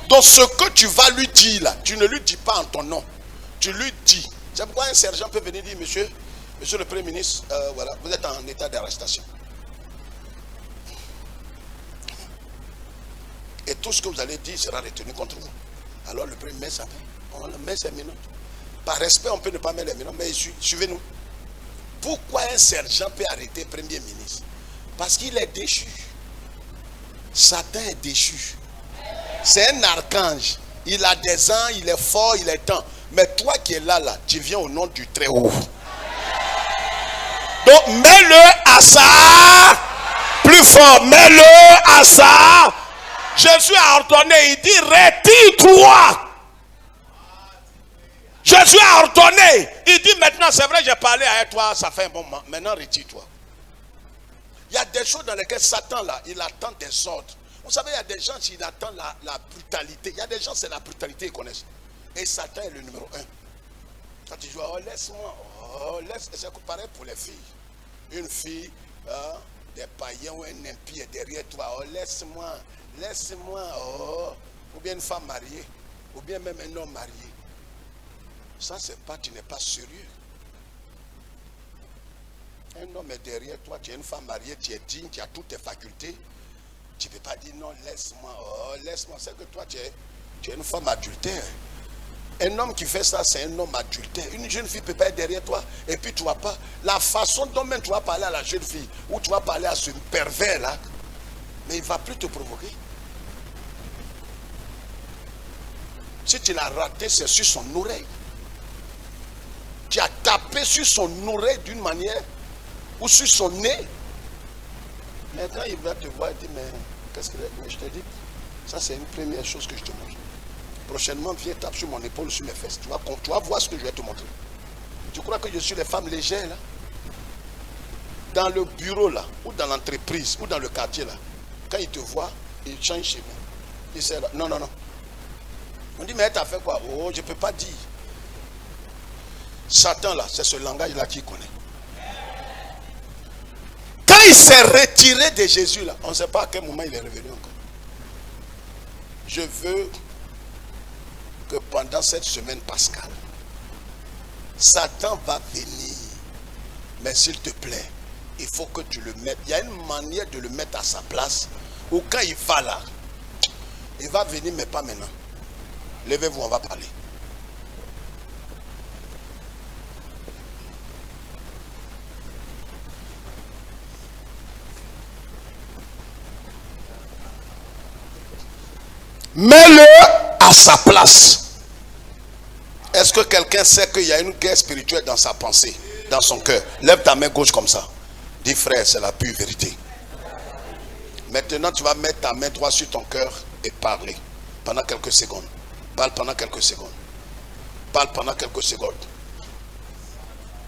Donc ce que tu vas lui dire là, tu ne lui dis pas en ton nom. Tu lui dis. C'est pourquoi un sergent peut venir dire, monsieur le Premier ministre, voilà, vous êtes en état d'arrestation. Et tout ce que vous allez dire sera retenu contre vous. Alors le Premier ministre, on met ses minutes. Par respect, on peut ne pas mettre les minutes, mais suivez-nous. Pourquoi un sergent peut arrêter le Premier ministre? Parce qu'il est déchu. Satan est déchu. C'est un archange. Il a des ans, il est fort, il est temps. Mais toi qui es là, tu viens au nom du Très-Haut. Donc mets-le à ça. Plus fort, mets-le à ça. Jésus a ordonné, il dit retire-toi. Jésus a ordonné. Il dit maintenant, c'est vrai, j'ai parlé à toi, ça fait un bon moment. Maintenant, retire-toi. Il y a des choses dans lesquelles Satan, là, il attend des ordres. Vous savez, il y a des gens qui attendent la brutalité. Il y a des gens, c'est la brutalité qu'ils connaissent. Et Satan est le numéro 1. Quand tu dis, oh, laisse-moi, oh, laisse, c'est pareil pour les filles. Une fille, des païens ou un impie est derrière toi, oh, laisse-moi, laisse-moi, oh. Ou bien une femme mariée, ou bien même un homme marié. Ça, c'est pas, tu n'es pas sérieux. Un homme est derrière toi, tu es une femme mariée, tu es digne, tu as toutes tes facultés. Tu ne peux pas dire non, laisse-moi, oh, laisse-moi. C'est que toi, tu es une femme adultère. Un homme qui fait ça, c'est un homme adultère. Une jeune fille ne peut pas être derrière toi. Et puis tu ne vas pas. La façon dont même tu vas parler à la jeune fille, ou tu vas parler à ce pervers là, mais il ne va plus te provoquer. Si tu l'as raté, c'est sur son oreille. Tu as tapé sur son oreille d'une manière, ou sur son nez. Mais quand il va te voir, il dit, mais qu'est-ce que je te dis? Ça, c'est une première chose que je te montre. Prochainement, viens taper sur mon épaule, sur mes fesses. Tu vas voir ce que je vais te montrer. Tu crois que je suis les femmes légères, là? Dans le bureau, là, ou dans l'entreprise, ou dans le quartier, là, quand ils te voient, ils changent chez moi. Ils disent, non, non, non. On dit, mais tu as fait quoi? Oh, je ne peux pas dire. Satan, là, c'est ce langage-là qu'il connaît. Quand il s'est retiré de Jésus, là, on ne sait pas à quel moment il est revenu encore. Je veux que pendant cette semaine pascale, Satan va venir. Mais s'il te plaît, il faut que tu le mettes. Il y a une manière de le mettre à sa place. Ou quand il va là, il va venir, mais pas maintenant. Levez-vous, on va parler. Mets-le à sa place. Est-ce que quelqu'un sait qu'il y a une guerre spirituelle dans sa pensée, dans son cœur? Lève ta main gauche comme ça. Dis frère, c'est la pure vérité. Maintenant, tu vas mettre ta main droite sur ton cœur et parler pendant quelques secondes. Parle pendant quelques secondes. Parle pendant quelques secondes.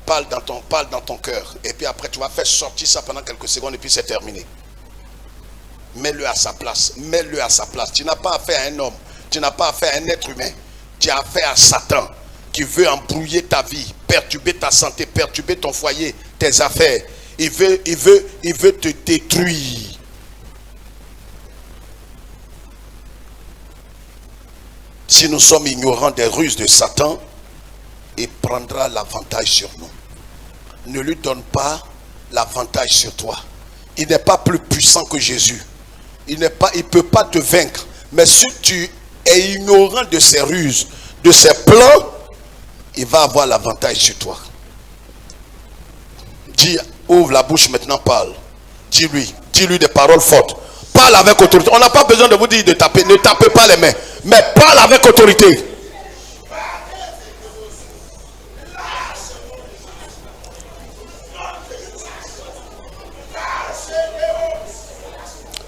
Parle dans ton cœur. Et puis après, tu vas faire sortir ça pendant quelques secondes et puis c'est terminé. Mets-le à sa place. Mets-le à sa place. Tu n'as pas affaire à un homme. Tu n'as pas affaire à un être humain. Tu as affaire à Satan qui veut embrouiller ta vie, perturber ta santé, perturber ton foyer, tes affaires. Il veut te détruire. Si nous sommes ignorants des ruses de Satan, il prendra l'avantage sur nous. Ne lui donne pas l'avantage sur toi. Il n'est pas plus puissant que Jésus. Il ne peut pas te vaincre. Mais si tu es ignorant de ses ruses, de ses plans, il va avoir l'avantage sur toi. Dis, ouvre la bouche maintenant, parle. Dis-lui des paroles fortes. Parle avec autorité. On n'a pas besoin de vous dire de taper. Ne tapez pas les mains. Mais parle avec autorité.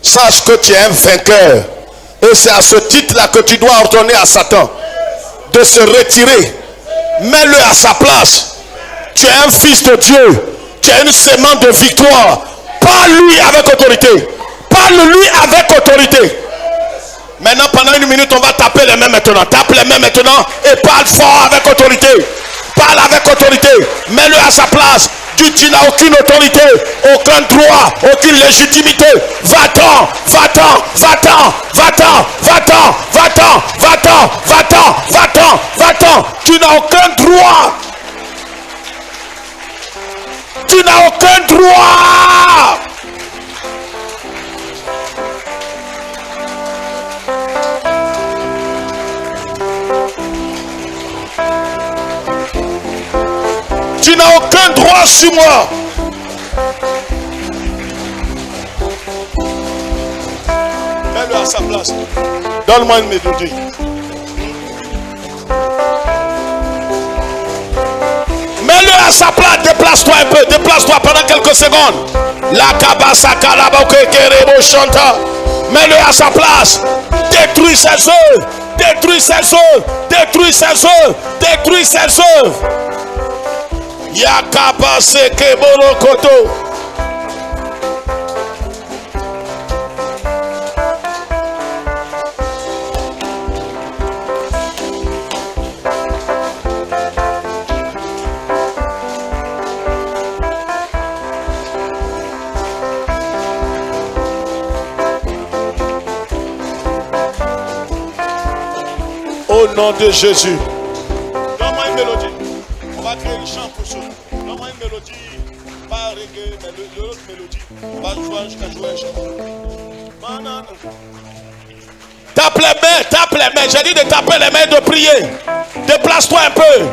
Sache que tu es un vainqueur. Et c'est à ce titre-là que tu dois ordonner à Satan de se retirer. Mets-le à sa place. Tu es un fils de Dieu. Tu es une sémence de victoire. Parle-lui avec autorité. Parle-lui avec autorité. Maintenant, pendant une minute, on va taper les mains maintenant. Tape les mains maintenant et parle fort avec autorité. Parle avec autorité. Mets-le à sa place. Tu n'as aucune autorité, aucun droit, aucune légitimité. Va-t'en, va-t'en, va-t'en, va-t'en, va-t'en, va-t'en, va-t'en, va-t'en, va-t'en, va-t'en. Tu n'as aucun droit. Tu n'as aucun droit. Tu n'as aucun droit sur moi. Mets-le à sa place. Donne-moi une mélodie. Mets-le à sa place. Déplace-toi un peu. Déplace-toi pendant quelques secondes. La kabasa kalaboke kerebo chanta. Mets-le à sa place. Détruis ses œuvres. Détruis ses œuvres. Détruis ses œuvres. Détruis ses œuvres. Yakaba seke borokoto. Au nom de Jésus. Donne-moi une mélodie. On va créer un chant pour ça. Donne-moi une mélodie. Pas reggae, mais l'autre mélodie. On va jouer jusqu'à jouer un chant. Tape les mains. J'ai dit de taper les mains et de prier. Déplace-toi un peu.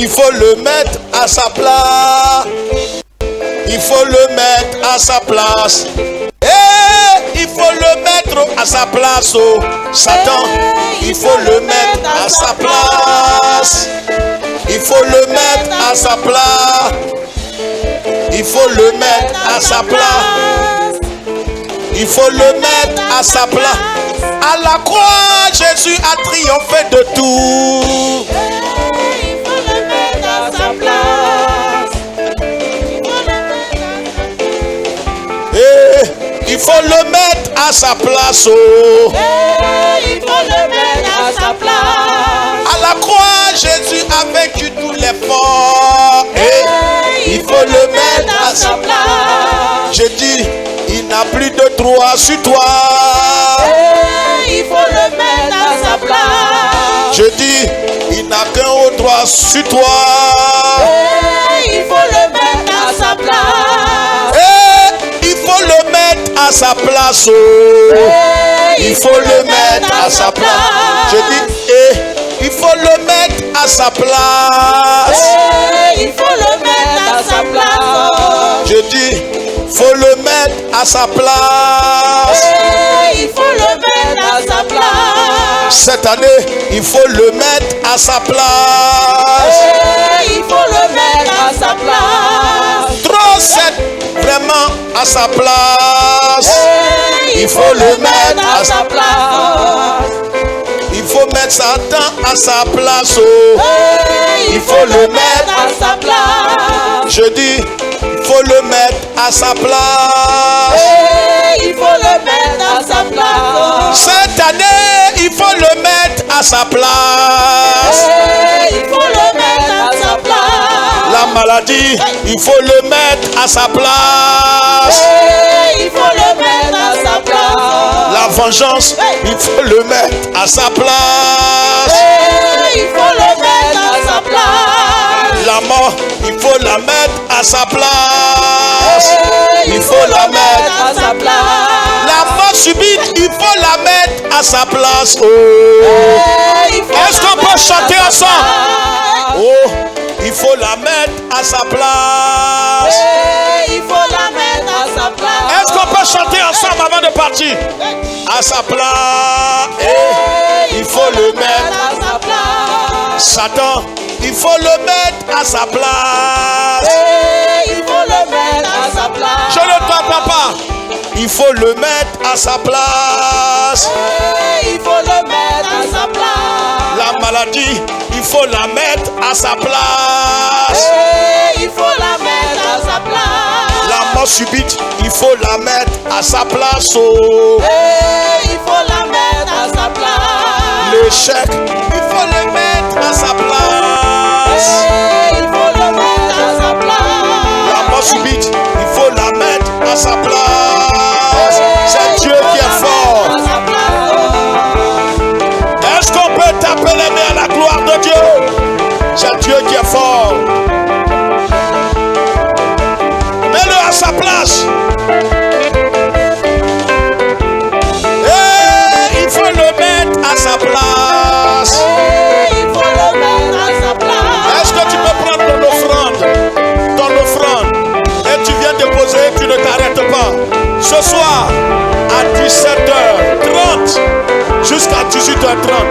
Il faut le mettre à sa place. Il faut le mettre à sa place. Il faut le mettre à sa place. Oh, Satan, il faut le mettre à sa place. Il faut le mettre à sa place. Il faut le mettre à sa place. Il faut le mettre à sa place. À la croix, Jésus a triomphé de tout. Il faut le mettre à sa place. Oh. Il faut le mettre à sa place. À la croix, Jésus a vaincu tous les forts. Il faut le mettre à sa place. Je dis, il n'a plus de droit sur toi. Il faut le mettre à sa place. Je dis, il n'a qu'un autre droit sur toi. Il faut le mettre à sa place. Il faut le mettre à sa place. Oh. Il faut le mettre à sa place. Je dis, il faut le mettre à sa place. Il faut le mettre à sa place. Je dis, faut le mettre à sa place. Il faut le mettre à sa place. Cette année, il faut le mettre à sa place. Il faut le mettre à sa place. Trop c'est vraiment à sa place. Il faut le mettre à sa place. Il faut mettre Satan à sa place. Oh. Il faut le mettre à sa place. Je dis, il faut le mettre à sa place. Il faut le mettre à sa place. Cette année, il faut le mettre à sa place. Il faut le mettre à sa place. La maladie, il faut le mettre à sa place. Il faut le mettre à sa place. La vengeance, il faut le mettre à sa place. Il faut le mettre à sa place. La mort, il faut la mettre à sa place. Il faut la mettre à sa place. La mort subite, il faut la mettre à sa place. Oh. Est-ce qu'on peut chanter ensemble? Oh, il faut la mettre à sa place. Il faut la mettre à sa place. Est-ce qu'on peut chanter ensemble avant de partir? À sa place. Il faut le mettre à sa place. Satan, il faut le mettre à sa place. Il faut le mettre à sa place. Je ne t'entends pas. Il faut le mettre à sa place. Il faut le mettre à sa place. La maladie, il faut la mettre à sa place. Il faut la mettre à sa place. La mort subite, il faut la mettre à sa place. Oh. Il faut la mettre à sa place. L'échec, il faut le mettre à sa place. Il faut le mettre à sa place. La mort subite, il faut la mettre à sa place. C'est Dieu qui est fort. Est-ce qu'on peut taper les mains à la gloire de Dieu? C'est Dieu qui est fort. Mets-le à sa place. Et il faut le mettre à sa place. Il faut le mettre à sa place. Est-ce que tu peux prendre ton offrande, et tu viens déposer, tu ne t'arrêtes pas. Ce soir, à 17h30 jusqu'à 18h30,